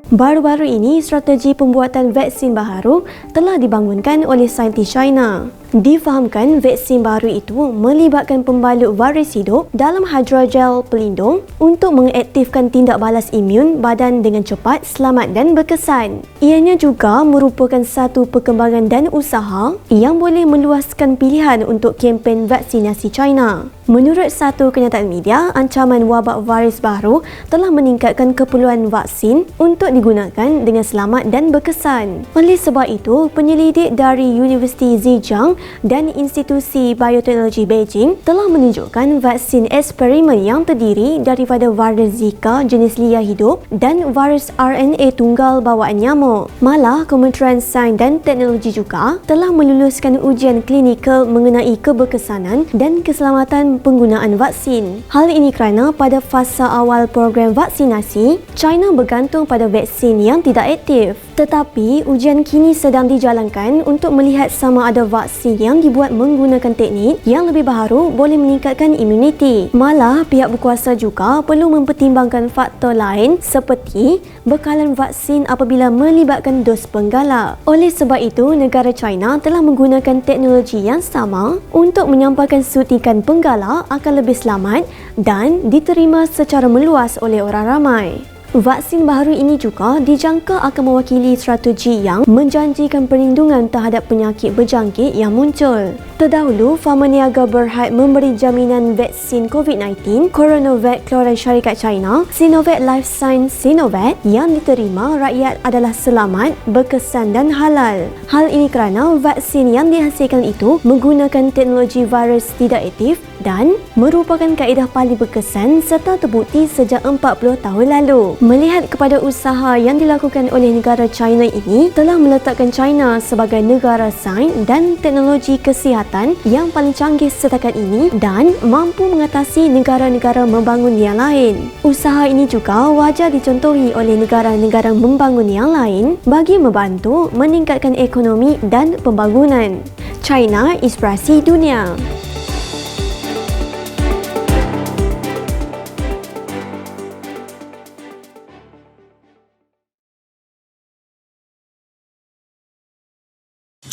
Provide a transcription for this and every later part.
Baru-baru ini, strategi pembuatan vaksin baharu telah dibangunkan oleh saintis China. Difahamkan vaksin baru itu melibatkan pembalut virus hidup dalam hidrogel pelindung untuk mengaktifkan tindak balas imun badan dengan cepat, selamat dan berkesan. Ianya juga merupakan satu perkembangan dan usaha yang boleh meluaskan pilihan untuk kempen vaksinasi China. Menurut satu kenyataan media, ancaman wabak virus baru telah meningkatkan keperluan vaksin untuk digunakan dengan selamat dan berkesan. Oleh sebab itu, penyelidik dari Universiti Zhejiang dan Institusi Bioteknologi Beijing telah menunjukkan vaksin eksperimen yang terdiri daripada virus Zika jenis liar hidup dan virus RNA tunggal bawaan nyamuk. Malah, Kementerian Sains dan Teknologi juga telah meluluskan ujian klinikal mengenai keberkesanan dan keselamatan penggunaan vaksin. Hal ini kerana pada fasa awal program vaksinasi, China bergantung pada vaksin yang tidak aktif. Tetapi, ujian kini sedang dijalankan untuk melihat sama ada vaksin yang dibuat menggunakan teknik yang lebih baharu boleh meningkatkan imuniti. Malah, pihak berkuasa juga perlu mempertimbangkan faktor lain seperti bekalan vaksin apabila melibatkan dos penggalak. Oleh sebab itu, negara China telah menggunakan teknologi yang sama untuk menyampaikan suntikan penggalak akan lebih selamat dan diterima secara meluas oleh orang ramai. Vaksin baharu ini juga dijangka akan mewakili strategi yang menjanjikan perlindungan terhadap penyakit berjangkit yang muncul. Terdahulu, Pharmaniaga Berhad memberi jaminan vaksin COVID-19 CoronaVac keluaran syarikat China, Sinovac Life Science Sinovac yang diterima rakyat adalah selamat, berkesan dan halal. Hal ini kerana vaksin yang dihasilkan itu menggunakan teknologi virus tidak aktif dan merupakan kaedah paling berkesan serta terbukti sejak 40 tahun lalu. Melihat kepada usaha yang dilakukan oleh negara China ini telah meletakkan China sebagai negara sains dan teknologi kesihatan yang paling canggih setakat ini dan mampu mengatasi negara-negara membangun yang lain. Usaha ini juga wajar dicontohi oleh negara-negara membangun yang lain bagi membantu meningkatkan ekonomi dan pembangunan. China Inspirasi Dunia.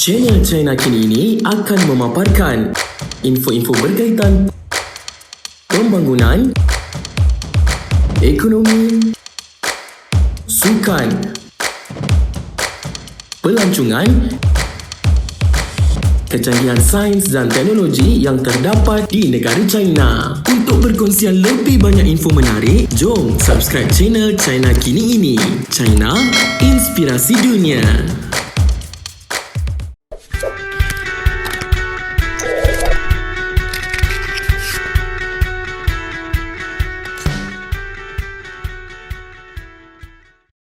Channel China Kini ini akan memaparkan info-info berkaitan pembangunan, ekonomi, sukan, pelancongan, kecanggihan sains dan teknologi yang terdapat di negara China. Untuk perkongsian lebih banyak info menarik, jom subscribe channel China Kini ini. China Inspirasi Dunia.